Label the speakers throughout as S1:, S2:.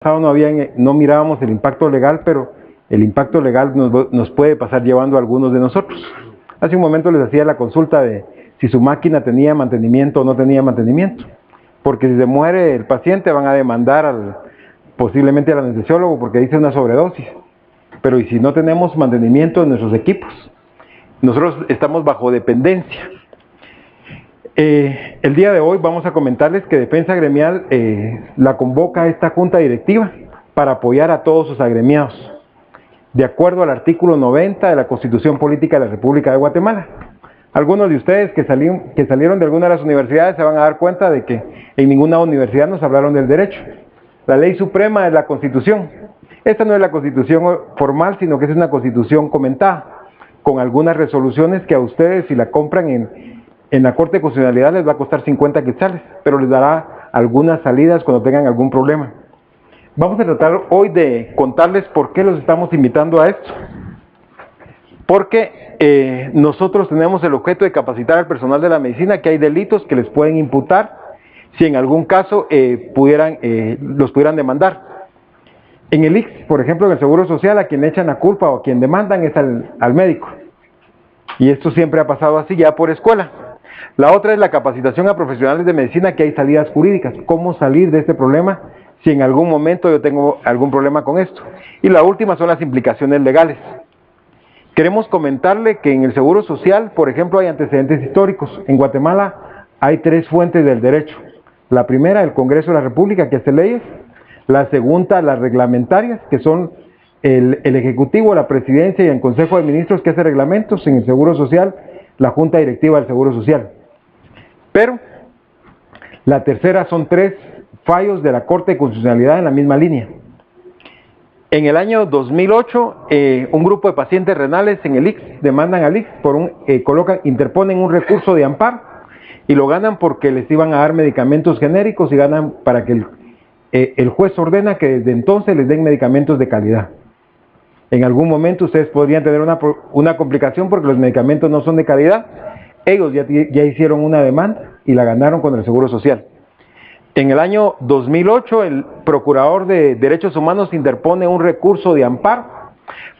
S1: no mirábamos el impacto legal, pero el impacto legal nos puede pasar llevando a algunos de nosotros. Hace un momento les hacía la consulta de si su máquina tenía mantenimiento o no tenía mantenimiento, porque si se muere el paciente van a demandar posiblemente al anestesiólogo porque dice una sobredosis, pero ¿y si no tenemos mantenimiento en nuestros equipos? Nosotros estamos bajo dependencia. El día de hoy vamos a comentarles que Defensa Gremial la convoca a esta junta directiva para apoyar a todos sus agremiados, de acuerdo al artículo 90 de la Constitución Política de la República de Guatemala. Algunos de ustedes que salieron de alguna de las universidades se van a dar cuenta de que en ninguna universidad nos hablaron del derecho. La ley suprema es la Constitución. Esta no es la Constitución formal, sino que es una Constitución comentada, con algunas resoluciones que a ustedes, si la compran en la Corte de Constitucionalidad, les va a costar 50 quetzales, pero les dará algunas salidas cuando tengan algún problema. Vamos a tratar hoy de contarles por qué los estamos invitando a esto. Porque nosotros tenemos el objeto de capacitar al personal de la medicina que hay delitos que les pueden imputar si en algún caso los pudieran demandar. En el IX, por ejemplo, en el Seguro Social, a quien le echan la culpa o a quien demandan es al médico. Y esto siempre ha pasado así ya por escuela. La otra es la capacitación a profesionales de medicina, que hay salidas jurídicas. ¿Cómo salir de este problema si en algún momento yo tengo algún problema con esto? Y la última son las implicaciones legales. Queremos comentarle que en el Seguro Social, por ejemplo, hay antecedentes históricos. En Guatemala hay 3 fuentes del derecho. La primera, el Congreso de la República, que hace leyes. La segunda, las reglamentarias, que son el Ejecutivo, la Presidencia y el Consejo de Ministros, que hace reglamentos. En el Seguro Social, la Junta Directiva del Seguro Social. Pero la tercera son 3 fallos de la Corte de Constitucionalidad en la misma línea. En el año 2008, un grupo de pacientes renales en el IX demandan al IX, interponen un recurso de amparo y lo ganan porque les iban a dar medicamentos genéricos y ganan para que el juez ordena que desde entonces les den medicamentos de calidad. En algún momento ustedes podrían tener una complicación porque los medicamentos no son de calidad. Ellos ya hicieron una demanda y la ganaron con el Seguro Social. En el año 2008, el Procurador de Derechos Humanos interpone un recurso de amparo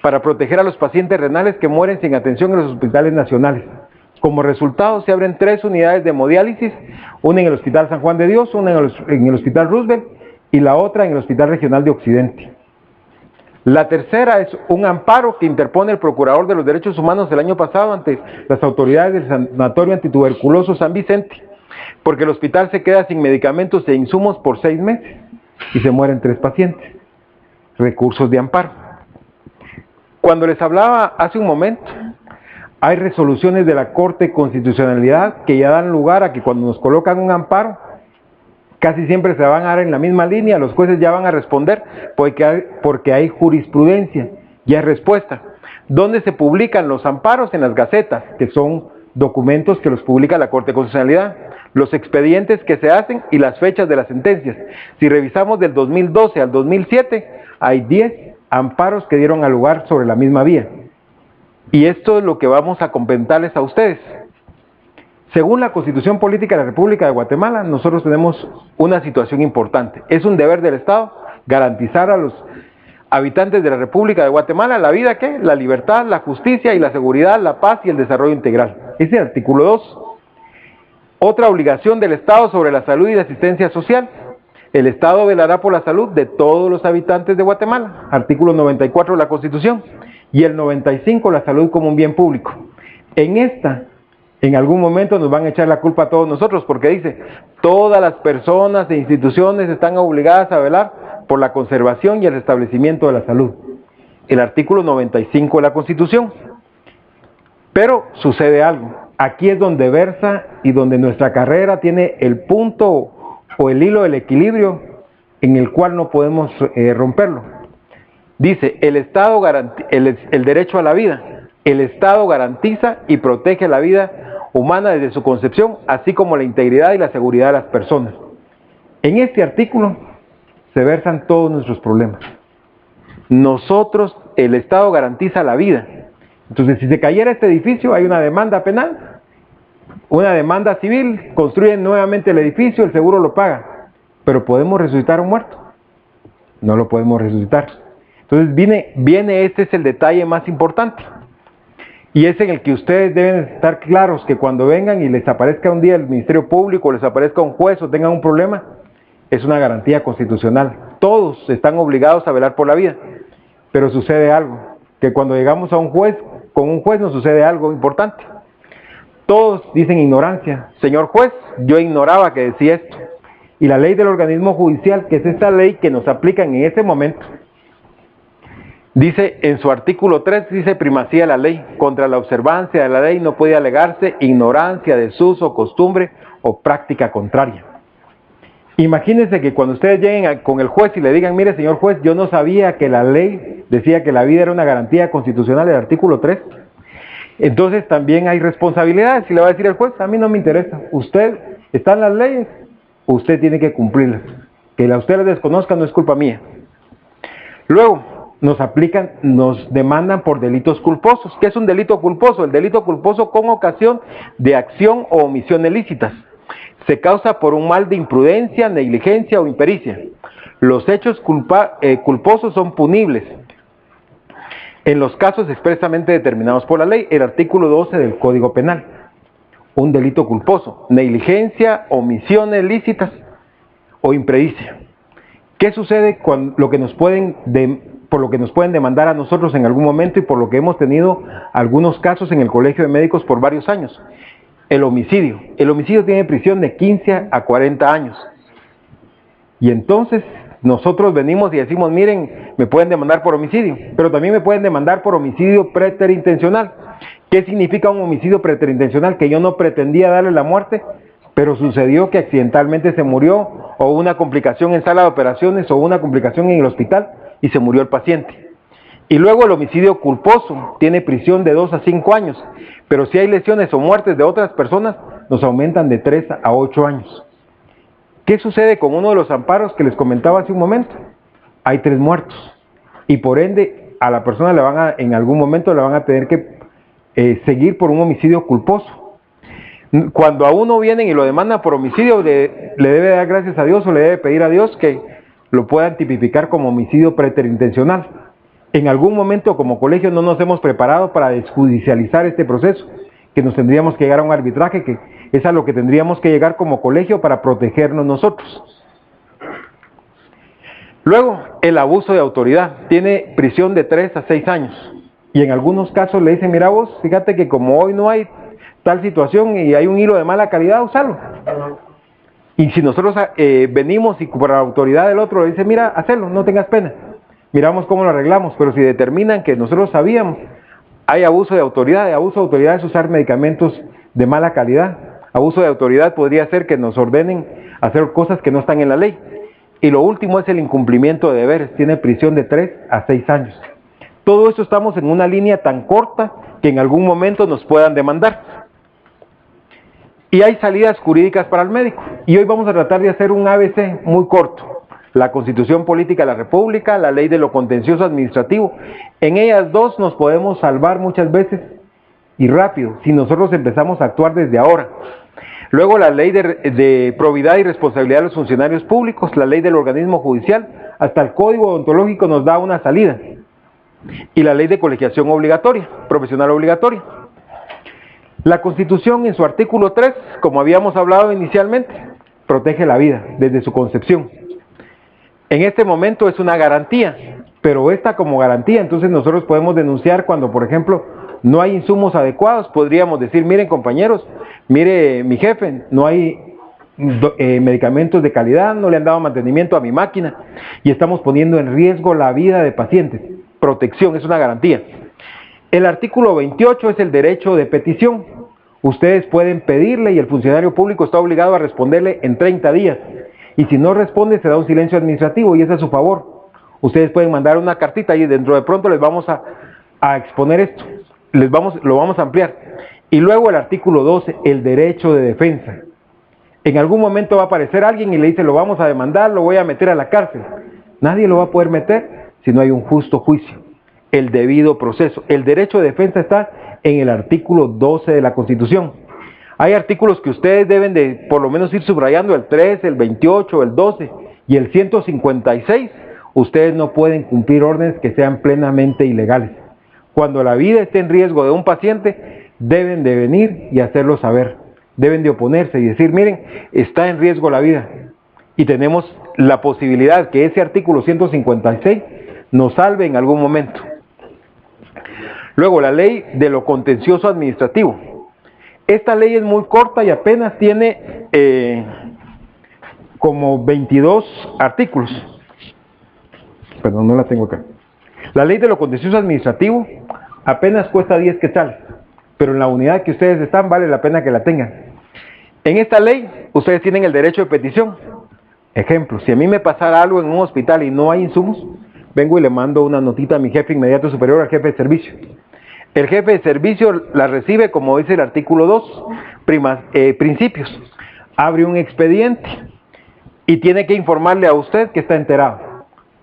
S1: para proteger a los pacientes renales que mueren sin atención en los hospitales nacionales. Como resultado, se abren 3 unidades de hemodiálisis, una en el Hospital San Juan de Dios, una en el Hospital Roosevelt y la otra en el Hospital Regional de Occidente. La tercera es un amparo que interpone el Procurador de los Derechos Humanos el año pasado ante las autoridades del Sanatorio Antituberculoso San Vicente, porque el hospital se queda sin medicamentos e insumos por 6 meses y se mueren 3 pacientes. Recursos de amparo. Cuando les hablaba hace un momento, hay resoluciones de la Corte de Constitucionalidad que ya dan lugar a que cuando nos colocan un amparo, casi siempre se van a dar en la misma línea, los jueces ya van a responder porque hay jurisprudencia, ya hay respuesta. ¿Dónde se publican los amparos? En las gacetas, que son documentos que los publica la Corte de Constitucionalidad, los expedientes que se hacen y las fechas de las sentencias. Si revisamos del 2012 al 2007, hay 10 amparos que dieron lugar sobre la misma vía. Y esto es lo que vamos a comentarles a ustedes. Según la Constitución Política de la República de Guatemala, nosotros tenemos una situación importante. Es un deber del Estado garantizar a los habitantes de la República de Guatemala la vida, ¿qué? La libertad, la justicia y la seguridad, la paz y el desarrollo integral. Ese es el artículo 2. Otra obligación del Estado sobre la salud y la asistencia social. El Estado velará por la salud de todos los habitantes de Guatemala. Artículo 94 de la Constitución. Y el 95, la salud como un bien público. En algún momento nos van a echar la culpa a todos nosotros, porque dice, todas las personas e instituciones están obligadas a velar por la conservación y el restablecimiento de la salud. El artículo 95 de la Constitución. Pero sucede algo. Aquí es donde versa y donde nuestra carrera tiene el punto o el hilo del equilibrio en el cual no podemos romperlo. Dice, el derecho a la vida. El Estado garantiza y protege la vida humana desde su concepción, así como la integridad y la seguridad de las personas. En este artículo se versan todos nuestros problemas. Nosotros, el Estado garantiza la vida. Entonces, si se cayera este edificio, hay una demanda penal, una demanda civil, construyen nuevamente el edificio, el seguro lo paga, pero podemos resucitar a un muerto. no lo podemos resucitar. Entonces viene este es el detalle más importante. Y es en el que ustedes deben estar claros que cuando vengan y les aparezca un día el Ministerio Público, les aparezca un juez o tengan un problema, es una garantía constitucional. Todos están obligados a velar por la vida. Pero sucede algo, que cuando llegamos a un juez, con un juez nos sucede algo importante. Todos dicen ignorancia. Señor juez, yo ignoraba que decía esto. Y la ley del organismo judicial, que es esta ley que nos aplican en ese momento, dice en su artículo 3, dice primacía de la ley. Contra la observancia de la ley no puede alegarse ignorancia, desuso, costumbre o práctica contraria. Imagínense que cuando ustedes lleguen con el juez y le digan, mire señor juez, yo no sabía que la ley decía que la vida era una garantía constitucional del artículo 3. Entonces también hay responsabilidades. Si le va a decir el juez, a mí no me interesa. Usted está en las leyes, usted tiene que cumplirlas. Que a usted les desconozca no es culpa mía. Luego, nos demandan por delitos culposos. ¿Qué es un delito culposo? El delito culposo con ocasión de acción o omisión ilícitas. Se causa por un mal de imprudencia, negligencia o impericia. Los hechos culposos son punibles en los casos expresamente determinados por la ley, el artículo 12 del Código Penal. Un delito culposo, negligencia, omisiones ilícitas o impericia. ¿Qué sucede con lo que por lo que nos pueden demandar a nosotros en algún momento y por lo que hemos tenido algunos casos en el Colegio de Médicos por varios años? El homicidio. El homicidio tiene prisión de 15 a 40 años. Y entonces nosotros venimos y decimos, miren, me pueden demandar por homicidio, pero también me pueden demandar por homicidio preterintencional. ¿Qué significa un homicidio preterintencional? Que yo no pretendía darle la muerte, pero sucedió que accidentalmente se murió, o una complicación en sala de operaciones, o una complicación en el hospital, y se murió el paciente. Y luego el homicidio culposo tiene prisión de 2 a 5 años, pero si hay lesiones o muertes de otras personas, nos aumentan de 3 a 8 años. ¿Qué sucede con uno de los amparos que les comentaba hace un momento? Hay 3 muertos, y por ende a la persona en algún momento le van a tener que seguir por un homicidio culposo. Cuando a uno vienen y lo demandan por homicidio, le debe dar gracias a Dios o le debe pedir a Dios que lo puedan tipificar como homicidio preterintencional. En algún momento como colegio no nos hemos preparado para desjudicializar este proceso, que nos tendríamos que llegar a un arbitraje, que es a lo que tendríamos que llegar como colegio para protegernos nosotros. Luego, el abuso de autoridad tiene prisión de 3 a 6 años. Y en algunos casos le dicen, mira vos, fíjate que como hoy no hay tal situación y hay un hilo de mala calidad, usalo. Y si nosotros venimos y por la autoridad del otro le dice, mira, hacelo, no tengas pena. Miramos cómo lo arreglamos, pero si determinan que nosotros sabíamos, hay abuso de autoridad. Y abuso de autoridad es usar medicamentos de mala calidad. Abuso de autoridad podría ser que nos ordenen hacer cosas que no están en la ley. Y lo último es el incumplimiento de deberes. Tiene prisión de 3 a 6 años. Todo esto estamos en una línea tan corta que en algún momento nos puedan demandar. Y hay salidas jurídicas para el médico. Y hoy vamos a tratar de hacer un ABC muy corto. La Constitución Política de la República, la Ley de lo Contencioso Administrativo. En ellas dos nos podemos salvar muchas veces y rápido, si nosotros empezamos a actuar desde ahora. Luego la Ley de Probidad y Responsabilidad de los Funcionarios Públicos, la Ley del Organismo Judicial, hasta el Código Odontológico nos da una salida. Y la Ley de Colegiación Obligatoria, Profesional Obligatoria. La Constitución en su artículo 3, como habíamos hablado inicialmente, protege la vida desde su concepción. En este momento es una garantía, pero esta como garantía, entonces nosotros podemos denunciar cuando, por ejemplo, no hay insumos adecuados. Podríamos decir, miren compañeros, mire mi jefe, no hay medicamentos de calidad, no le han dado mantenimiento a mi máquina y estamos poniendo en riesgo la vida de pacientes. Protección es una garantía. El artículo 28 es el derecho de petición. Ustedes pueden pedirle y el funcionario público está obligado a responderle en 30 días. Y si no responde, se da un silencio administrativo y es a su favor. Ustedes pueden mandar una cartita y dentro de pronto les vamos a exponer esto. Lo vamos a ampliar. Y luego el artículo 12, el derecho de defensa. En algún momento va a aparecer alguien y le dice, lo vamos a demandar, lo voy a meter a la cárcel. Nadie lo va a poder meter si no hay un justo juicio. El debido proceso. El derecho de defensa está en el artículo 12 de la Constitución. Hay artículos que ustedes deben de por lo menos ir subrayando, el 13, el 28, el 12 y el 156. ustedes no pueden cumplir órdenes que sean plenamente ilegales. Cuando la vida esté en riesgo de un paciente, deben de venir y hacerlo saber. Deben de oponerse y decir, miren, está en riesgo la vida. Y tenemos la posibilidad que ese artículo 156 nos salve en algún momento. Luego, la ley de lo contencioso administrativo. Esta ley es muy corta y apenas tiene como 22 artículos. Perdón, no la tengo acá. La ley de lo contencioso administrativo apenas cuesta 10 quetzales, pero en la unidad que ustedes están vale la pena que la tengan. En esta ley, ustedes tienen el derecho de petición. Ejemplo, si a mí me pasara algo en un hospital y no hay insumos, vengo y le mando una notita a mi jefe inmediato superior, al jefe de servicio. El jefe de servicio la recibe, como dice el artículo 2, principios. Abre un expediente y tiene que informarle a usted que está enterado.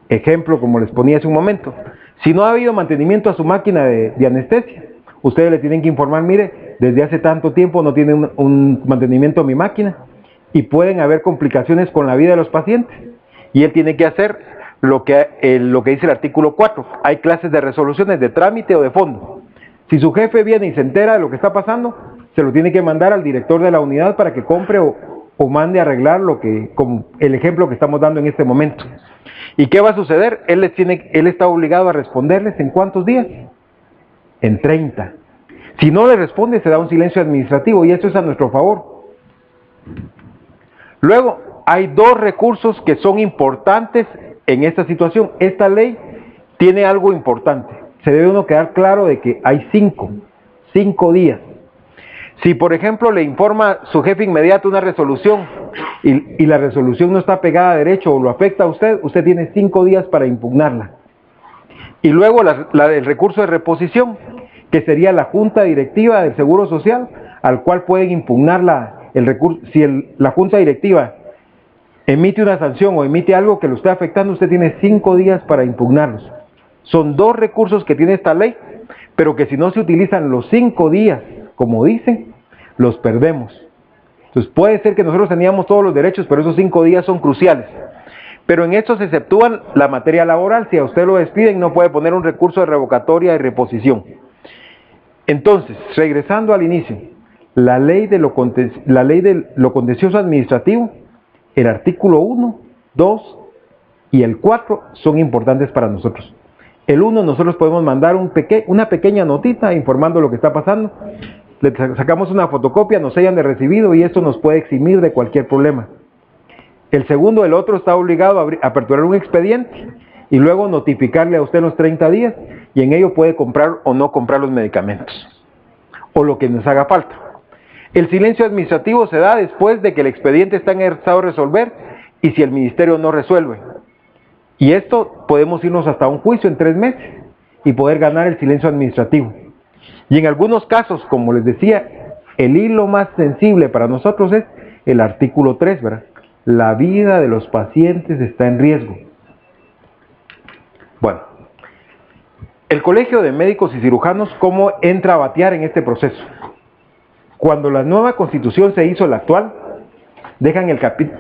S1: Ejemplo, como les ponía hace un momento, si no ha habido mantenimiento a su máquina de anestesia, ustedes le tienen que informar, mire, desde hace tanto tiempo no tiene un mantenimiento a mi máquina y pueden haber complicaciones con la vida de los pacientes. Y él tiene que hacer lo que dice el artículo 4. Hay clases de resoluciones de trámite o de fondo. Si su jefe viene y se entera de lo que está pasando, se lo tiene que mandar al director de la unidad para que compre o mande a arreglar como el ejemplo que estamos dando en este momento. ¿Y qué va a suceder? Él está obligado a responderles ¿en cuántos días? En 30. Si no le responde, se da un silencio administrativo y eso es a nuestro favor. Luego, hay dos recursos que son importantes en esta situación. Esta ley tiene algo importante. Se debe uno quedar claro de que hay 5 días. Si, por ejemplo, le informa su jefe inmediato una resolución y la resolución no está pegada a derecho o lo afecta a usted, usted tiene 5 días para impugnarla. Y luego la del recurso de reposición, que sería la junta directiva del Seguro Social, al cual pueden impugnar el recurso. Si la junta directiva emite una sanción o emite algo que lo esté afectando, usted tiene 5 días para impugnarlos. Son 2 recursos que tiene esta ley, pero que si no se utilizan los 5 días, como dicen, los perdemos. Entonces puede ser que nosotros teníamos todos los derechos, pero esos 5 días son cruciales. Pero en esto se exceptúan la materia laboral. Si a usted lo despiden, no puede poner un recurso de revocatoria y reposición. Entonces, regresando al inicio, la ley de lo contencioso administrativo, el artículo 1, 2 y el 4 son importantes para nosotros. El 1 nosotros podemos mandar una pequeña notita informando lo que está pasando. Le sacamos una fotocopia, nos sellan de recibido y esto nos puede eximir de cualquier problema. El segundo, el otro está obligado a aperturar un expediente y luego notificarle a usted los 30 días y en ello puede comprar o no comprar los medicamentos o lo que nos haga falta. El silencio administrativo se da después de que el expediente está en el estado de resolver y si el ministerio no resuelve. Y esto podemos irnos hasta un juicio en 3 meses y poder ganar el silencio administrativo. Y en algunos casos, como les decía, el hilo más sensible para nosotros es el artículo 3, ¿verdad? La vida de los pacientes está en riesgo. Bueno, el Colegio de Médicos y Cirujanos, ¿cómo entra a batear en este proceso? Cuando la nueva Constitución se hizo, la actual, dejan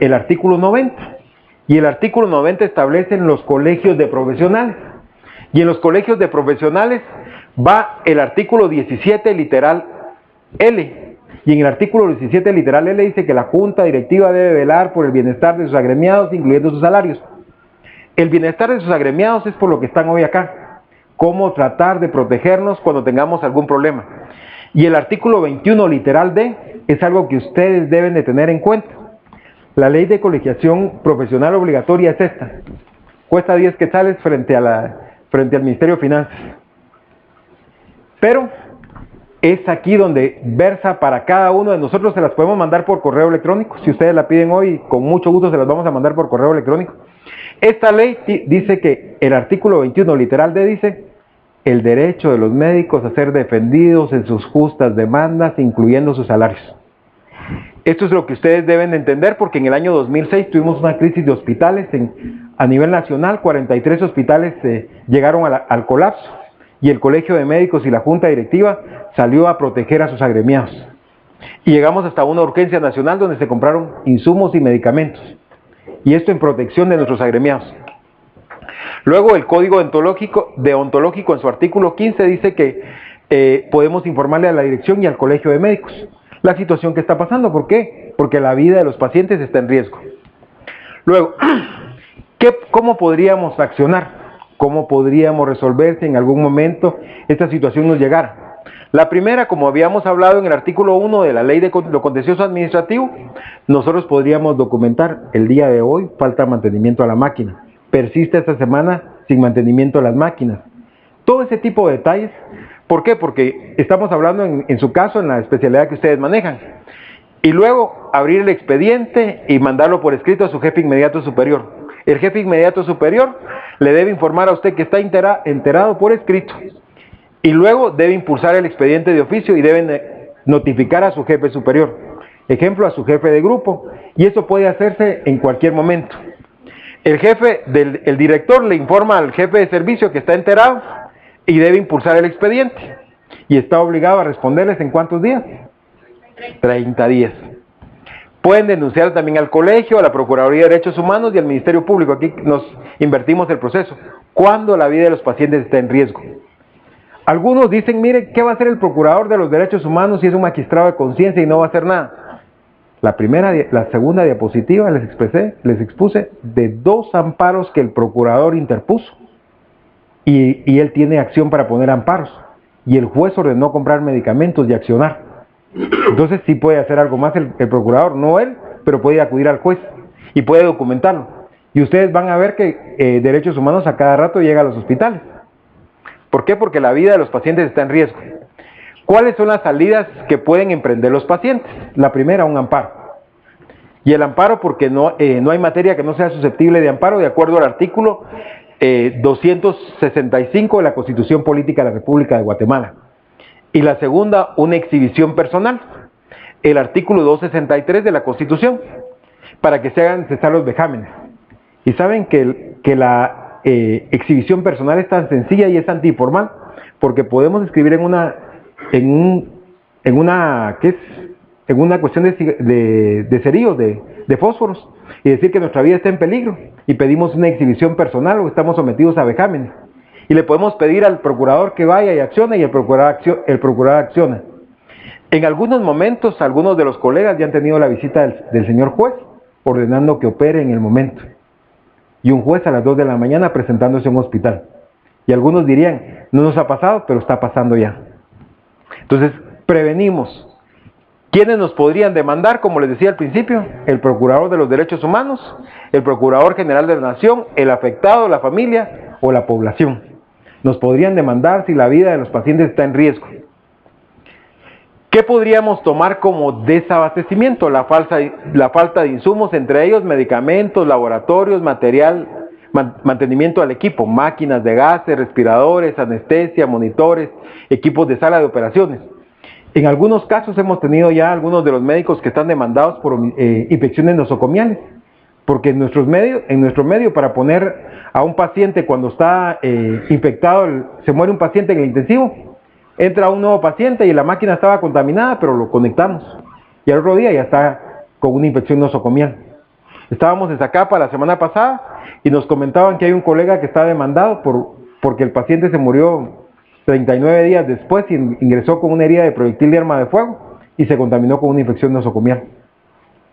S1: el artículo 90. Y el artículo 90 establece los colegios de profesionales. Y en los colegios de profesionales va el artículo 17, literal L. Y en el artículo 17, literal L, dice que la junta directiva debe velar por el bienestar de sus agremiados, incluyendo sus salarios. El bienestar de sus agremiados es por lo que están hoy acá. Cómo tratar de protegernos cuando tengamos algún problema. Y el artículo 21, literal D, es algo que ustedes deben de tener en cuenta. La ley de colegiación profesional obligatoria es esta. Cuesta 10 quetzales frente al Ministerio de Finanzas. Pero es aquí donde versa para cada uno de nosotros. Se las podemos mandar por correo electrónico. Si ustedes la piden hoy, con mucho gusto se las vamos a mandar por correo electrónico. Esta ley dice que el artículo 21, literal D, dice el derecho de los médicos a ser defendidos en sus justas demandas, incluyendo sus salarios. Esto es lo que ustedes deben de entender porque en el año 2006 tuvimos una crisis de hospitales a nivel nacional. 43 hospitales llegaron al colapso y el Colegio de Médicos y la Junta Directiva salió a proteger a sus agremiados. Y llegamos hasta una urgencia nacional donde se compraron insumos y medicamentos. Y esto en protección de nuestros agremiados. Luego el Código Deontológico en su artículo 15 dice que podemos informarle a la dirección y al Colegio de Médicos la situación que está pasando. ¿Por qué? Porque la vida de los pacientes está en riesgo. Luego, ¿cómo podríamos accionar? ¿Cómo podríamos resolver si en algún momento esta situación nos llegara? La primera, como habíamos hablado en el artículo 1 de la Ley de lo Contencioso Administrativo, nosotros podríamos documentar el día de hoy falta mantenimiento a la máquina, persiste esta semana sin mantenimiento a las máquinas. Todo ese tipo de detalles. ¿Por qué? Porque estamos hablando en su caso en la especialidad que ustedes manejan. Y luego abrir el expediente y mandarlo por escrito a su jefe inmediato superior. El jefe inmediato superior le debe informar a usted que está enterado por escrito. Y luego debe impulsar el expediente de oficio y debe notificar a su jefe superior. Ejemplo, a su jefe de grupo. Y eso puede hacerse en cualquier momento. El director le informa al jefe de servicio que está enterado y debe impulsar el expediente. Y está obligado a responderles en ¿cuántos días? 30 días. Pueden denunciar también al colegio, a la Procuraduría de Derechos Humanos y al Ministerio Público. Aquí nos invertimos el proceso. Cuando la vida de los pacientes está en riesgo. Algunos dicen, mire, ¿qué va a hacer el Procurador de los Derechos Humanos si es un magistrado de conciencia y no va a hacer nada? La segunda diapositiva les expuse de 2 amparos que el Procurador interpuso. Y él tiene acción para poner amparos. Y el juez ordenó comprar medicamentos y accionar. Entonces sí puede hacer algo más el Procurador, no él, pero puede acudir al juez y puede documentarlo. Y ustedes van a ver que Derechos Humanos a cada rato llega a los hospitales. ¿Por qué? Porque la vida de los pacientes está en riesgo. ¿Cuáles son las salidas que pueden emprender los pacientes? La primera, un amparo. Y el amparo porque no hay materia que no sea susceptible de amparo de acuerdo al artículo 265 de la Constitución Política de la República de Guatemala. Y la segunda, una exhibición personal. El artículo 263 de la Constitución, para que se hagan cesar los vejámenes. Y saben que la exhibición personal es tan sencilla y es antiformal, porque podemos escribir en una cuestión de cerillos, de fósforos, y decir que nuestra vida está en peligro, y pedimos una exhibición personal o estamos sometidos a vejámenes. Y le podemos pedir al procurador que vaya y accione, y el procurador acciona. En algunos momentos, algunos de los colegas ya han tenido la visita del señor juez, ordenando que opere en el momento. Y un juez a las 2 de la mañana presentándose en un hospital. Y algunos dirían, no nos ha pasado, pero está pasando ya. Entonces, prevenimos. ¿Quiénes nos podrían demandar? Como les decía al principio, el Procurador de los Derechos Humanos, el Procurador General de la Nación, el afectado, la familia o la población. Nos podrían demandar si la vida de los pacientes está en riesgo. ¿Qué podríamos tomar como desabastecimiento? La falta de insumos, entre ellos medicamentos, laboratorios, mantenimiento al equipo, máquinas de gases, respiradores, anestesia, monitores, equipos de sala de operaciones. En algunos casos hemos tenido ya algunos de los médicos que están demandados por infecciones nosocomiales, porque en nuestro medio para poner a un paciente cuando está infectado, se muere un paciente en el intensivo, entra un nuevo paciente y la máquina estaba contaminada, pero lo conectamos. Y al otro día ya está con una infección nosocomial. Estábamos en Zacapa la semana pasada y nos comentaban que hay un colega que está demandado porque el paciente se murió 39 días después y ingresó con una herida de proyectil de arma de fuego y se contaminó con una infección nosocomial.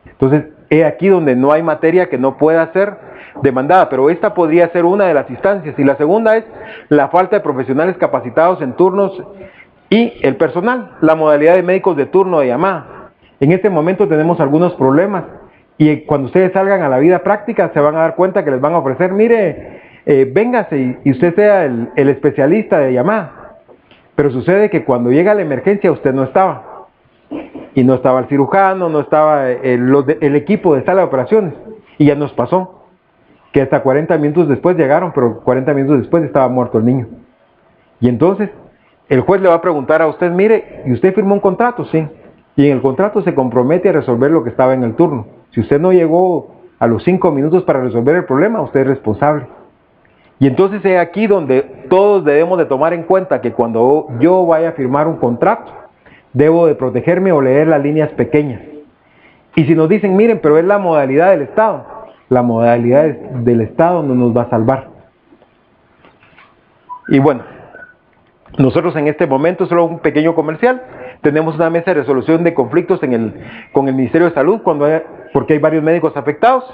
S1: Entonces, es aquí donde no hay materia que no pueda ser demandada, pero esta podría ser una de las instancias. Y la segunda es la falta de profesionales capacitados en turnos y el personal, la modalidad de médicos de turno de llamada. En este momento tenemos algunos problemas y cuando ustedes salgan a la vida práctica se van a dar cuenta que les van a ofrecer, mire, véngase y usted sea el especialista de llamada. Pero sucede que cuando llega la emergencia usted no estaba. Y no estaba el cirujano, no estaba el equipo de sala de operaciones. Y ya nos pasó que hasta 40 minutos después llegaron, pero 40 minutos después estaba muerto el niño. Y entonces el juez le va a preguntar a usted, mire, ¿y usted firmó un contrato? Sí. Y en el contrato se compromete a resolver lo que estaba en el turno. Si usted no llegó a los 5 minutos para resolver el problema, usted es responsable. Y entonces es aquí donde todos debemos de tomar en cuenta que cuando yo vaya a firmar un contrato, debo de protegerme o leer las líneas pequeñas. Y si nos dicen, miren, pero es la modalidad del Estado, la modalidad del Estado no nos va a salvar. Y bueno, nosotros en este momento, solo un pequeño comercial, tenemos una mesa de resolución de conflictos con el Ministerio de Salud porque hay varios médicos afectados.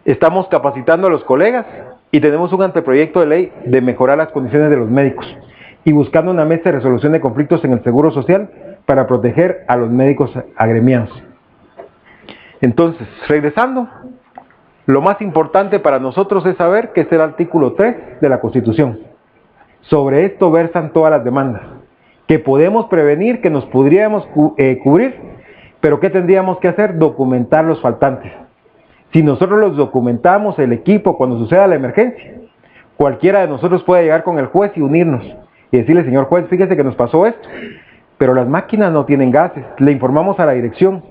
S1: Estamos capacitando a los colegas y tenemos un anteproyecto de ley de mejorar las condiciones de los médicos y buscando una mesa de resolución de conflictos en el Seguro Social para proteger a los médicos agremiados. Entonces, regresando, lo más importante para nosotros es saber que es el artículo 3 de la Constitución. Sobre esto versan todas las demandas, que podemos prevenir, que nos podríamos cubrir, pero ¿qué tendríamos que hacer? Documentar los faltantes. Si nosotros los documentamos, el equipo, cuando suceda la emergencia, cualquiera de nosotros puede llegar con el juez y unirnos y decirle, señor juez, fíjese que nos pasó esto, pero las máquinas no tienen gases. Le informamos a la dirección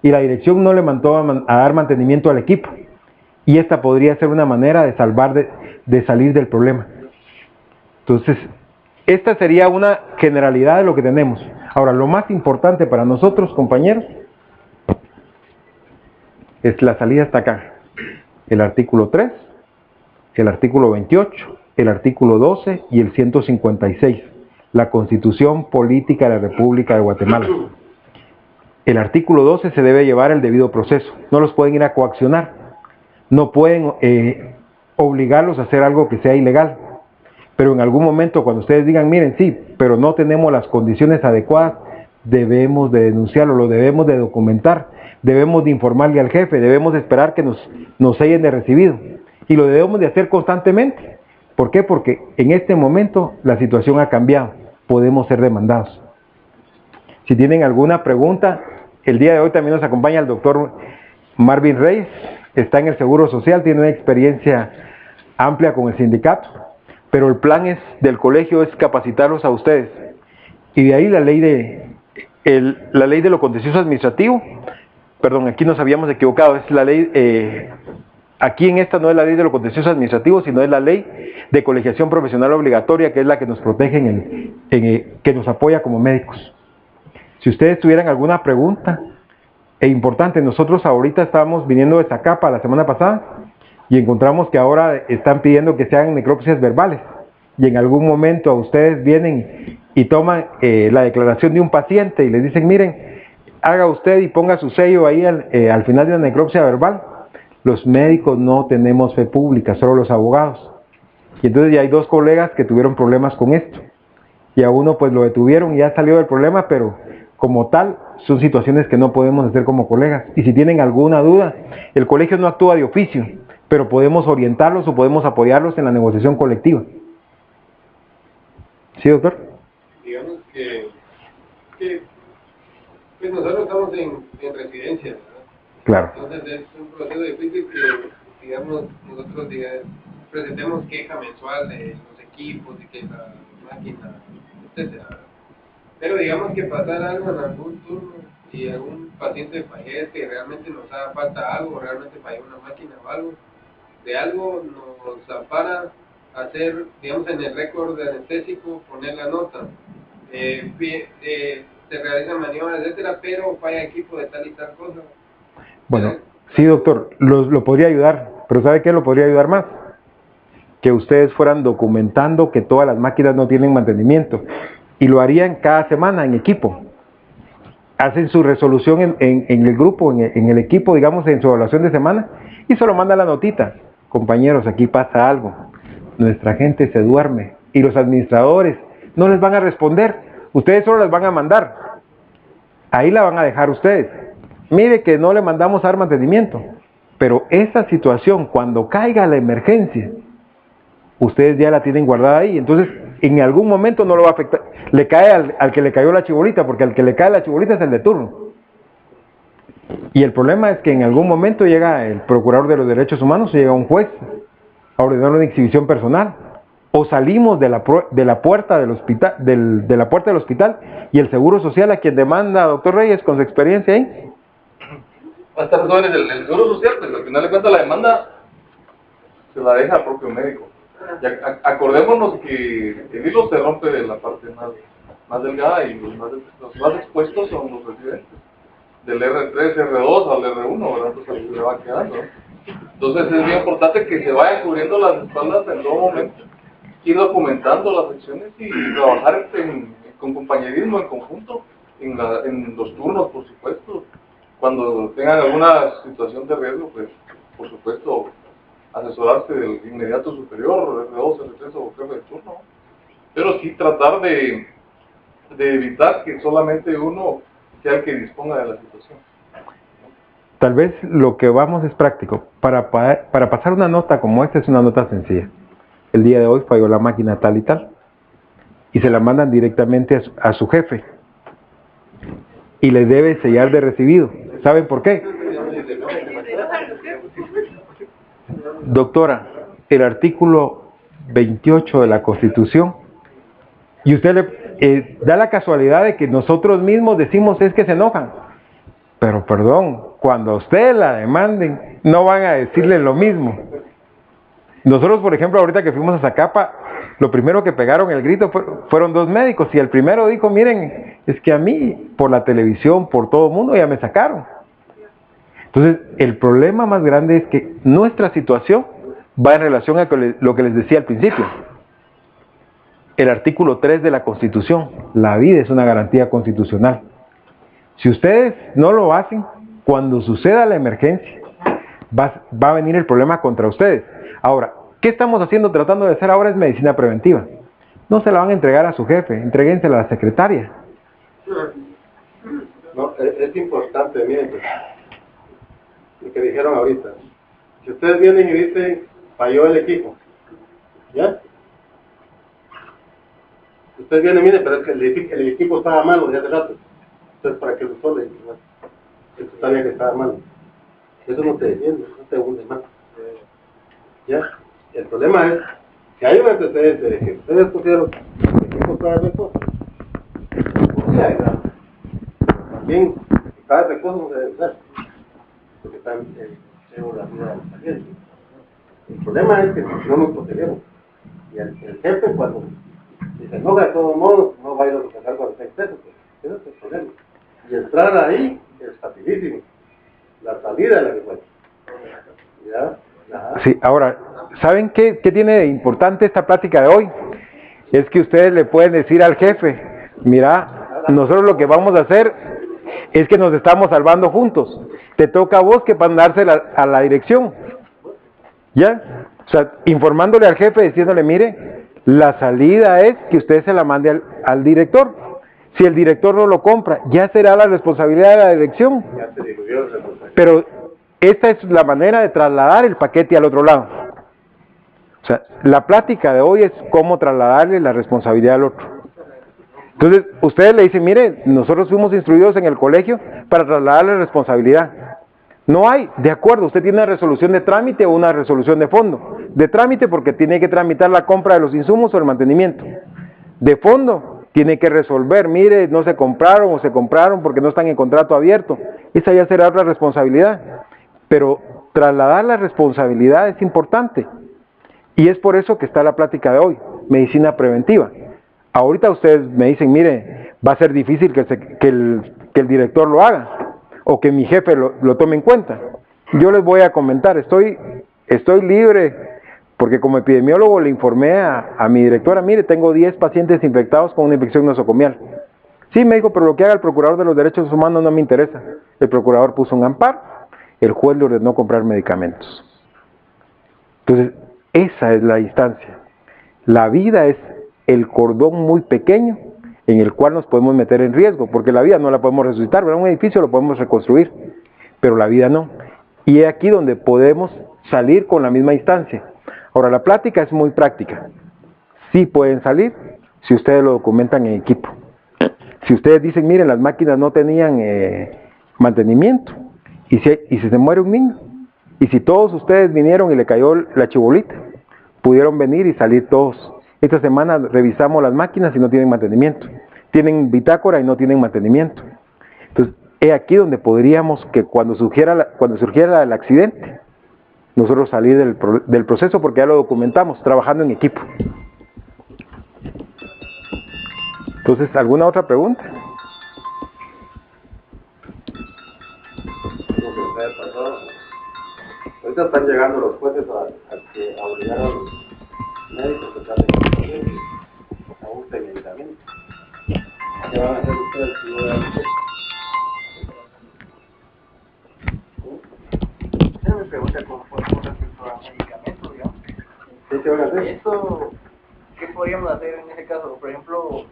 S1: y la dirección no le mandó a dar mantenimiento al equipo. Y esta podría ser una manera de de salir del problema. Entonces, esta sería una generalidad de lo que tenemos. Ahora, lo más importante para nosotros, compañeros, es la salida hasta acá. El artículo 3, el artículo 28, el artículo 12 y el 156. La Constitución Política de la República de Guatemala. El artículo 12 se debe llevar el debido proceso. No los pueden ir a coaccionar. No pueden obligarlos a hacer algo que sea ilegal. Pero en algún momento cuando ustedes digan, miren, sí, pero no tenemos las condiciones adecuadas, debemos de denunciarlo, lo debemos de documentar, debemos de informarle al jefe, debemos de esperar que nos hayan de recibido. Y lo debemos de hacer constantemente. ¿Por qué? Porque en este momento la situación ha cambiado. Podemos ser demandados. Si tienen alguna pregunta, el día de hoy también nos acompaña el doctor Marvin Reyes, está en el Seguro Social, tiene una experiencia amplia con el sindicato, pero el plan del colegio es capacitarlos a ustedes. Y de ahí la ley de lo contencioso administrativo, perdón, aquí nos habíamos equivocado, es la ley, aquí en esta no es la ley de lo contencioso administrativo, sino es la ley de colegiación profesional obligatoria, que es la que nos protege, que nos apoya como médicos. Si ustedes tuvieran alguna pregunta, importante, nosotros ahorita estábamos viniendo de Zacapa la semana pasada y encontramos que ahora están pidiendo que se hagan necropsias verbales y en algún momento a ustedes vienen y toman la declaración de un paciente y les dicen, miren, haga usted y ponga su sello ahí al final de una necropsia verbal. Los médicos no tenemos fe pública, solo los abogados. Y entonces ya hay dos colegas que tuvieron problemas con esto y a uno pues lo detuvieron y ya salió del problema, pero como tal, son situaciones que no podemos hacer como colegas. Y si tienen alguna duda, el colegio no actúa de oficio, pero podemos orientarlos o podemos apoyarlos en la negociación colectiva. ¿Sí, doctor?
S2: Digamos que pues nosotros estamos en residencia, ¿verdad?
S1: Claro.
S2: Entonces es un proceso difícil que, digamos, nosotros presentemos queja mensual de los equipos y que la máquina, etcétera. Pero digamos que pasar algo en algún turno y algún paciente fallece y realmente nos haga falta algo, realmente falló una máquina o algo, de algo nos ampara hacer, digamos, en el récord de anestésico, poner la nota. Se realizan maniobras, etcétera, pero falla equipo de tal y tal cosa.
S1: Bueno, sí, doctor, lo podría ayudar, pero ¿sabe qué lo podría ayudar más? Que ustedes fueran documentando que todas las máquinas no tienen mantenimiento. Y lo harían cada semana en equipo. Hacen su resolución en el grupo, en el equipo, digamos, en su evaluación de semana, y solo manda la notita. Compañeros, aquí pasa algo. Nuestra gente se duerme. Y los administradores no les van a responder. Ustedes solo les van a mandar. Ahí la van a dejar ustedes. Mire que no le mandamos a dar mantenimiento. Pero esa situación, cuando caiga la emergencia, ustedes ya la tienen guardada ahí. Entonces, en algún momento no lo va a afectar. Le cae al que le cayó la chibolita, porque al que le cae la chibolita es el de turno. Y el problema es que en algún momento llega el procurador de los derechos humanos, o llega un juez a ordenar una exhibición personal. O salimos de la puerta del hospital, de la puerta del hospital, y el Seguro Social a quien demanda, doctor Reyes, con su experiencia ahí.
S3: Hasta razones el Seguro Social, pues al final de cuentas la demanda se la deja al propio médico. Y acordémonos que el hilo se rompe de la parte más delgada y los más expuestos son los residentes. Del R3, R2 al R1, ¿verdad? Entonces se le va quedando. Entonces es bien importante que se vayan cubriendo las espaldas en todo momento ir documentando las acciones y trabajar con compañerismo en conjunto, en los turnos, por supuesto. Cuando tengan alguna situación de riesgo, pues, por supuesto, asesorarse del inmediato superior, R2, R3 o jefe de turno. Pero sí tratar de evitar que solamente uno sea el que disponga de la situación.
S1: Tal vez lo que vamos es práctico. Para pasar una nota como esta es una nota sencilla. El día de hoy falló la máquina tal y tal. Y se la mandan directamente a su jefe. Y le debe sellar de recibido. ¿Saben por qué? Doctora, el artículo 28 de la Constitución, y usted le da la casualidad de que nosotros mismos decimos es que se enojan. Pero perdón, cuando a usted la demanden, no van a decirle lo mismo. Nosotros, por ejemplo, ahorita que fuimos a Zacapa, lo primero que pegaron el grito fueron dos médicos, y el primero dijo, miren, es que a mí, por la televisión, por todo el mundo, ya me sacaron. Entonces, el problema más grande es que nuestra situación va en relación a lo que les decía al principio. El artículo 3 de la Constitución, la vida es una garantía constitucional. Si ustedes no lo hacen, cuando suceda la emergencia, va a venir el problema contra ustedes. Ahora, ¿qué estamos haciendo, tratando de hacer ahora? Es medicina preventiva. No se la van a entregar a su jefe, entréguensela a la secretaria.
S4: No, es importante, miren, pues, lo que dijeron ahorita. Si ustedes vienen y dicen, falló el equipo, ¿ya? Ustedes vienen, miren, pero es que el equipo estaba malo desde hace rato. Entonces, para que el doctor le diga, bueno, esto sabía que estaba malo. Eso no te defiende, no te hunde más. ¿Ya? El problema es que hay un antecedente de que ustedes pusieron el equipo para recursos. O sea, también cada recurso no se debe usar, porque están en la vida del paciente. El problema es que no nos protegemos. Y el jefe, cuando se enoja de todos modos, no va a ir a sacar cuando está exceso. Ese es el problema. Y entrar ahí es facilísimo. La salida es la que cuesta. ¿Ya? Ajá.
S1: Sí, ahora, ¿saben qué tiene de importante esta plática de hoy? Es que ustedes le pueden decir al jefe, mira, nosotros lo que vamos a hacer es que nos estamos salvando juntos. Te toca a vos que mandársela a la dirección. ¿Ya? O sea, informándole al jefe, diciéndole, mire, la salida es que usted se la mande al director. Si el director no lo compra, ya será la responsabilidad de la dirección.
S4: Ya se diluyó la responsabilidad.
S1: Pero esta es la manera de trasladar el paquete al otro lado. O sea, la plática de hoy es cómo trasladarle la responsabilidad al otro. Entonces, ustedes le dicen, mire, nosotros fuimos instruidos en el colegio para trasladarle la responsabilidad. No hay, de acuerdo, usted tiene una resolución de trámite o una resolución de fondo. De trámite porque tiene que tramitar la compra de los insumos o el mantenimiento. De fondo, tiene que resolver, mire, no se compraron o se compraron porque no están en contrato abierto. Esa ya será otra responsabilidad. Pero trasladar la responsabilidad es importante. Y es por eso que está la plática de hoy, medicina preventiva. Ahorita ustedes me dicen, mire, va a ser difícil que el director lo haga, o que mi jefe lo tome en cuenta. Yo les voy a comentar, estoy libre, porque como epidemiólogo le informé a mi directora, mire, tengo 10 pacientes infectados con una infección nosocomial. Sí, me dijo, pero lo que haga el procurador de los derechos humanos no me interesa. El procurador puso un amparo, el juez le ordenó comprar medicamentos. Entonces, esa es la instancia. La vida es el cordón muy pequeño en el cual nos podemos meter en riesgo, porque la vida no la podemos resucitar, ¿verdad? Un edificio lo podemos reconstruir, pero la vida no. Y es aquí donde podemos salir con la misma instancia. Ahora, la plática es muy práctica. Sí pueden salir si ustedes lo documentan en equipo. Si ustedes dicen, miren, las máquinas no tenían mantenimiento, y si se muere un niño, y si todos ustedes vinieron y le cayó la chibolita, pudieron venir y salir todos. Esta semana revisamos las máquinas y no tienen mantenimiento. Tienen bitácora y no tienen mantenimiento. Entonces, es aquí donde podríamos que cuando surgiera el accidente, nosotros salir del proceso, porque ya lo documentamos, trabajando en equipo. Entonces, ¿alguna otra pregunta?
S4: Lo que ustedes pasó. Ahorita están llegando los jueces a obligar médicos que están en aún de medicamentos. ¿Qué van a hacer ustedes si no dan eso?
S5: Esa me pregunta con respecto a medicamentos, digamos.
S4: ¿Qué van a hacer?
S5: Eso, ¿qué podríamos hacer en ese caso? Por ejemplo,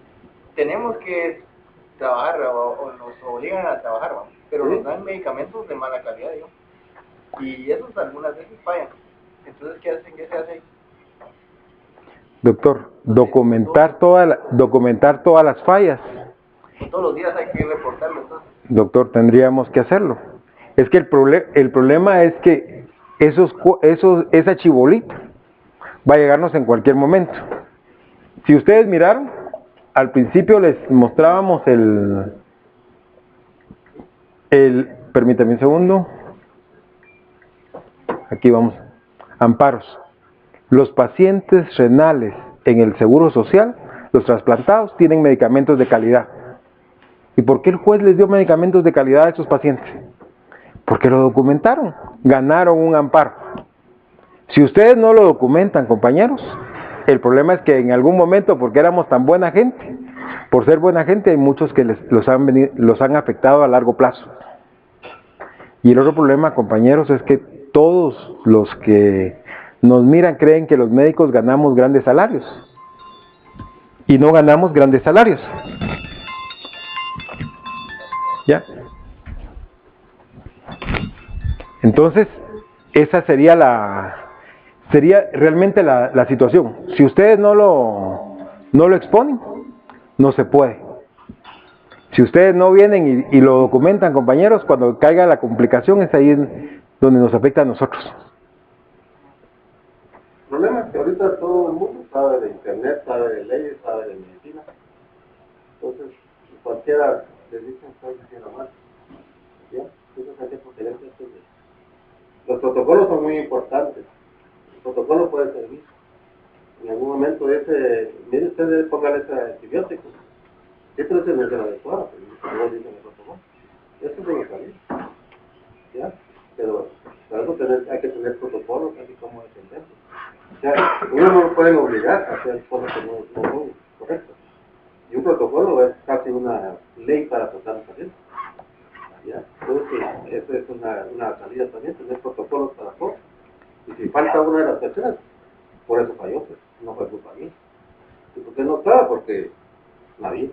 S5: tenemos que trabajar o nos obligan a trabajar, ¿no? Pero
S4: ¿Sí?
S5: nos dan medicamentos de mala calidad, digamos. Y esos algunas veces fallan. Entonces, ¿qué hacen? ¿Qué se hace?
S1: Doctor, documentar todas las fallas.
S5: Todos los días hay que reportarlo, entonces.
S1: Doctor, tendríamos que hacerlo. Es que el problema es que esa chibolita va a llegarnos en cualquier momento. Si ustedes miraron, al principio les mostrábamos permítame un segundo. Aquí vamos. Amparos. Los pacientes renales en el Seguro Social, los trasplantados, tienen medicamentos de calidad. ¿Y por qué el juez les dio medicamentos de calidad a esos pacientes? Porque lo documentaron, ganaron un amparo. Si ustedes no lo documentan, compañeros, el problema es que en algún momento, porque éramos tan buena gente, por ser buena gente, hay muchos que los han afectado a largo plazo. Y el otro problema, compañeros, es que todos los que nos miran creen que los médicos ganamos grandes salarios. Y no ganamos grandes salarios. ¿Ya? Entonces, esa sería realmente la situación. Si ustedes no lo exponen, no se puede. Si ustedes no vienen y lo documentan, compañeros, cuando caiga la complicación es ahí donde nos afecta a nosotros.
S4: El problema es que ahorita todo el mundo sabe de internet, sabe de leyes, sabe de medicina. Entonces, cualquiera le dice que está diciendo mal. ¿Ya? Entonces hay que proteger esto. Los protocolos son muy importantes. El protocolo puede servir. En algún momento mire usted, póngale ese antibiótico. Esto es el adecuado, pero no dicen el protocolo. Esto es lo salir. ¿Ya? Pero para eso hay que tener protocolos, así como defenderse. O sea, uno no lo pueden obligar a hacer cosas que no son correctas. Y un protocolo es casi una ley para tratar a pacientes. ¿Ya? Entonces, eso es una salida también, tener protocolos para todo. Y si falta una de las personas, por eso falló, pues, no fue culpa mía. ¿Y por qué no estaba? Porque nadie.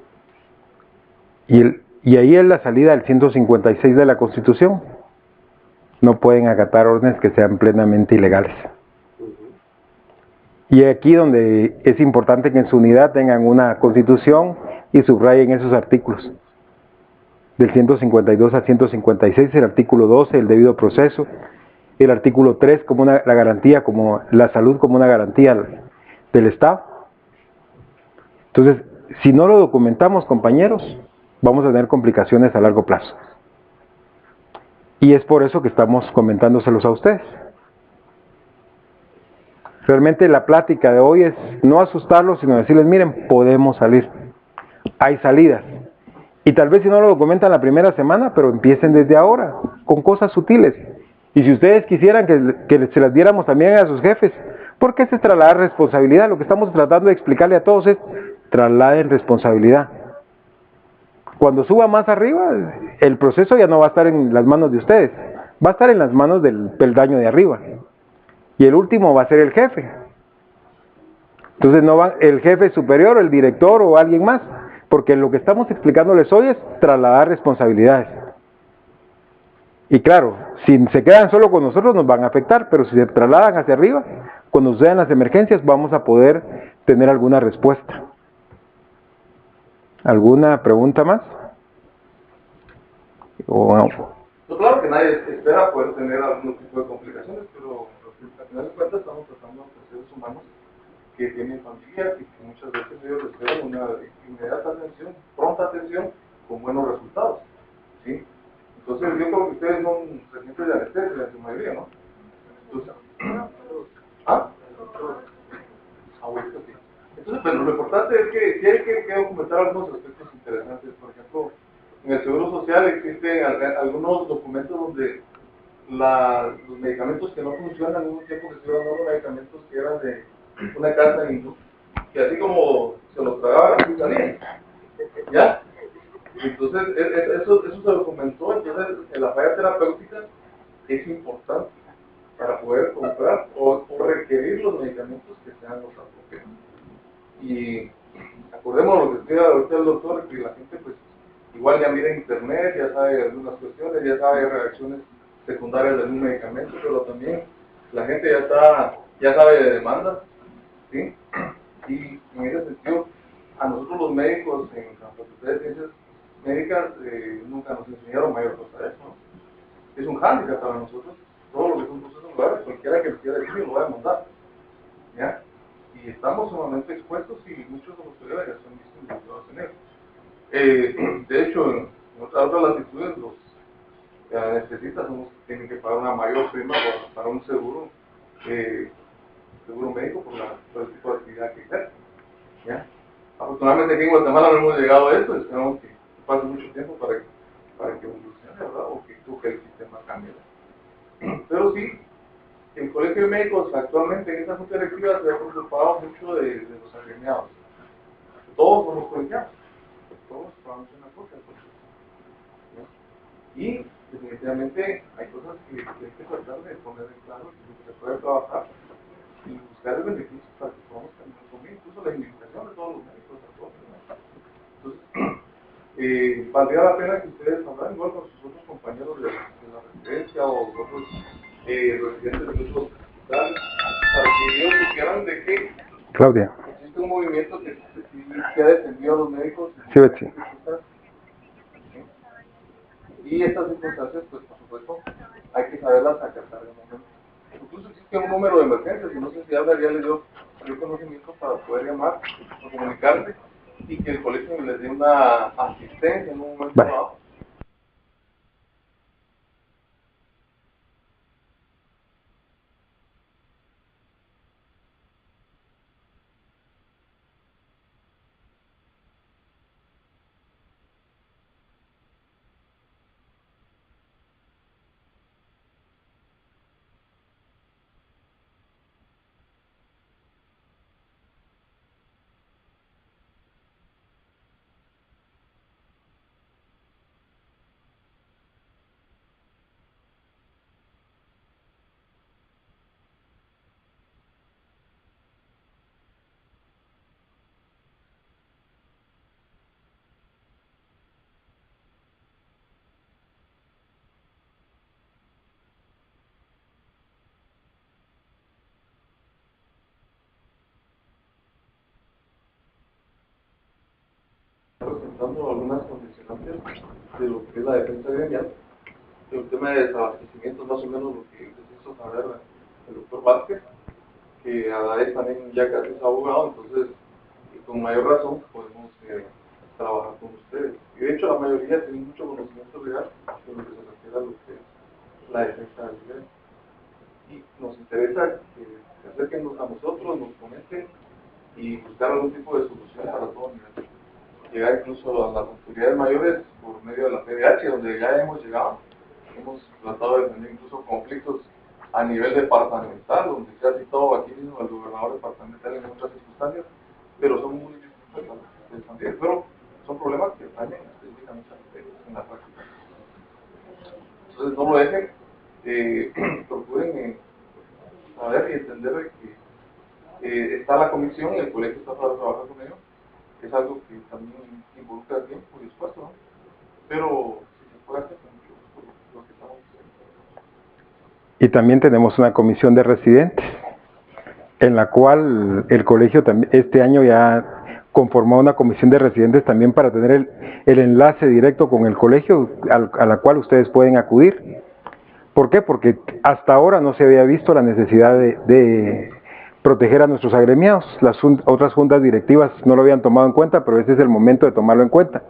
S1: Y ahí es la salida del 156 de la Constitución. No pueden acatar órdenes que sean plenamente ilegales. Y aquí donde es importante que en su unidad tengan una Constitución y subrayen esos artículos. Del 152 al 156, el artículo 12, el debido proceso, el artículo 3, como la garantía, como la salud como una garantía del Estado. Entonces, si no lo documentamos, compañeros, vamos a tener complicaciones a largo plazo. Y es por eso que estamos comentándoselos a ustedes. Realmente la plática de hoy es no asustarlos, sino decirles, miren, podemos salir. Hay salidas. Y tal vez si no lo documentan la primera semana, pero empiecen desde ahora, con cosas sutiles. Y si ustedes quisieran que se las diéramos también a sus jefes, porque es trasladar responsabilidad. Lo que estamos tratando de explicarle a todos es, trasladen responsabilidad. Cuando suba más arriba, el proceso ya no va a estar en las manos de ustedes, va a estar en las manos del peldaño de arriba. Y el último va a ser el jefe. Entonces no va el jefe superior, o el director o alguien más, porque lo que estamos explicándoles hoy es trasladar responsabilidades. Y claro, si se quedan solo con nosotros nos van a afectar, pero si se trasladan hacia arriba, cuando sucedan las emergencias vamos a poder tener alguna respuesta. ¿Alguna pregunta más?
S3: No, claro que nadie espera poder tener algún tipo de complicaciones, pero al final de cuentas estamos tratando con seres humanos que tienen familias y que muchas veces ellos esperan una inmediata atención, pronta atención, con buenos resultados. ¿Sí? Entonces yo creo que ustedes no se sienten de anestesia en su mayoría, ¿no? Entonces, ¿ah? Ahorita sí. Entonces, pero lo importante es que sí hay que documentar algunos aspectos interesantes. Por ejemplo, en el Seguro Social existen algunos documentos donde los medicamentos que no funcionan, en un tiempo que se iban dando medicamentos que eran una casa hindú, que así como se los tragaban, así salían. ¿Ya? Entonces, eso se lo comentó. Entonces, la falla terapéutica es importante para poder comprar o requerir los medicamentos que sean los apropiados. Y acordemos lo que decía ahorita el doctor, que la gente pues igual ya mira internet, ya sabe algunas cuestiones, ya sabe reacciones secundarias de algún medicamento, pero también la gente ya sabe de demandas, ¿sí? Y en ese sentido, a nosotros los médicos en la Facultad de Ciencias Médicas nunca nos enseñaron mayor cosa de eso, ¿no? Es un hándicap para nosotros, todo lo que son procesos legales, cualquiera que lo quiera decir lo va a demandar, ¿ya? Y estamos sumamente expuestos y muchos de los colegas ya son involucrados en eso. De hecho, en otras latitudes los anestesistas tienen que pagar una mayor prima para un seguro médico por el tipo de actividad que ejercen, ¿ya? Afortunadamente aquí en Guatemala no hemos llegado a esto, esperamos que pase mucho tiempo para que evolucione, ¿verdad? O que el sistema cambie. Pero sí, el Colegio de Médicos actualmente en esta junta directiva se ha preocupado mucho de los agremiados. Todos somos colegiados, todos trabajamos en la cosa, ¿no? Y definitivamente hay cosas que hay que tratar de poner en claro que se puede trabajar y buscar el beneficio para que podamos caminar con él, incluso la identificación de todos los médicos a todos, ¿no? Entonces, valdría la pena que ustedes hablaran igual con sus otros compañeros de la residencia o otros residentes de otros hospitales, para que ellos supieran de que
S1: Claudia.
S3: existe un movimiento que ha defendido a los médicos.
S1: Sí, Betsy.
S3: Y estas circunstancias, pues por supuesto, hay que saberlas acatar de momento. Incluso existe un número de emergencias, y no sé si Albert ya le dio conocimiento para poder llamar o comunicarse y que el colegio les dé una asistencia en un momento dado. Presentando algunas condicionantes de lo que es la defensa gremial, el tema de desabastecimiento, más o menos lo que les hizo saber el doctor Vázquez, que a la vez también ya casi es abogado, entonces con mayor razón podemos trabajar con ustedes. Y de hecho la mayoría tienen mucho conocimiento legal en lo que se refiere a lo que es la defensa del gremio. Y nos interesa que se acerquen a nosotros, nos comenten y buscar algún tipo de solución para todo nivel. Llegar incluso a las autoridades mayores por medio de la PDH, donde ya hemos llegado. Hemos tratado de tener incluso conflictos a nivel departamental, donde se ha citado aquí mismo al gobernador departamental en otras circunstancias, pero son muy difíciles también, pero son problemas que dañan específicamente en la práctica. Entonces no lo dejen, procuren saber y entender que está la comisión y el colegio está para trabajar con ellos. Es algo que también involucra tiempo y esfuerzo, ¿no? Pero si se puede hacer, con mucho gusto lo que estamos haciendo.
S1: Y también tenemos una comisión de residentes, en la cual el colegio también este año ya conformó una comisión de residentes también para tener el enlace directo con el colegio a la cual ustedes pueden acudir. ¿Por qué? Porque hasta ahora no se había visto la necesidad de proteger a nuestros agremiados. Las otras juntas directivas no lo habían tomado en cuenta, pero este es el momento de tomarlo en cuenta.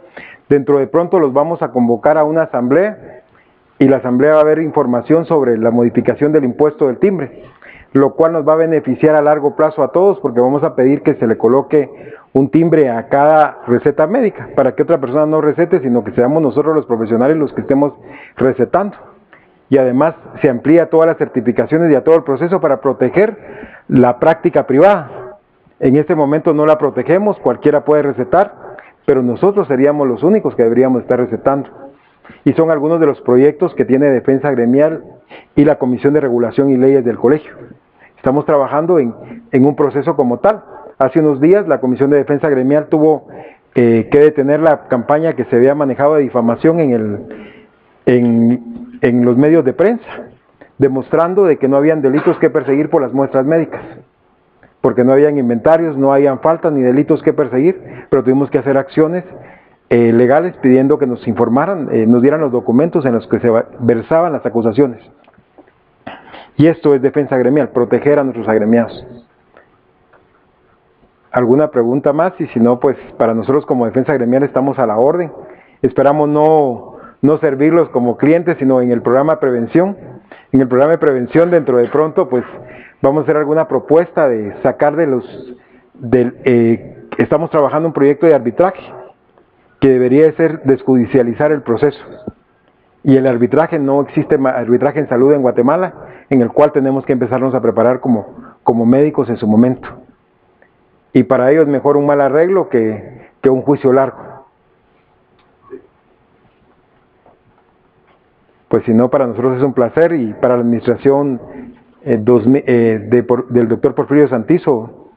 S1: Dentro de pronto los vamos a convocar a una asamblea y la asamblea va a ver información sobre la modificación del impuesto del timbre, lo cual nos va a beneficiar a largo plazo a todos porque vamos a pedir que se le coloque un timbre a cada receta médica para que otra persona no recete, sino que seamos nosotros los profesionales los que estemos recetando. y además se amplía todas las certificaciones y a todo el proceso para proteger la práctica privada. En este momento no la protegemos, cualquiera puede recetar, pero nosotros seríamos los únicos que deberíamos estar recetando. Y son algunos de los proyectos que tiene Defensa Gremial y la Comisión de Regulación y Leyes del Colegio. Estamos trabajando en un proceso como tal. Hace unos días la Comisión de Defensa Gremial tuvo que detener la campaña que se había manejado de difamación en los medios de prensa, demostrando de que no habían delitos que perseguir por las muestras médicas, porque no habían inventarios, no habían faltas ni delitos que perseguir, pero tuvimos que hacer acciones legales pidiendo que nos informaran, nos dieran los documentos en los que se versaban las acusaciones. Y esto es defensa gremial, proteger a nuestros agremiados. ¿Alguna pregunta más? Y si no, pues para nosotros como defensa gremial estamos a la orden. Esperamos no servirlos como clientes, sino en el programa de prevención. En el programa de prevención, dentro de pronto, pues vamos a hacer alguna propuesta de sacar estamos trabajando un proyecto de arbitraje, que debería ser desjudicializar el proceso. Y el arbitraje, no existe arbitraje en salud en Guatemala, en el cual tenemos que empezarnos a preparar como médicos en su momento. Y para ello es mejor un mal arreglo que un juicio largo. Pues si no, para nosotros es un placer, y para la administración del doctor Porfirio Santizo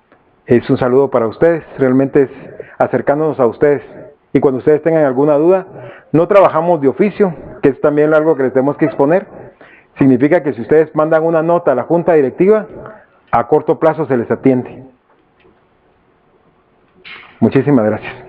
S1: es un saludo para ustedes. Realmente es acercándonos a ustedes. Y cuando ustedes tengan alguna duda, no trabajamos de oficio, que es también algo que les tenemos que exponer. Significa que si ustedes mandan una nota a la junta directiva, a corto plazo se les atiende. Muchísimas gracias.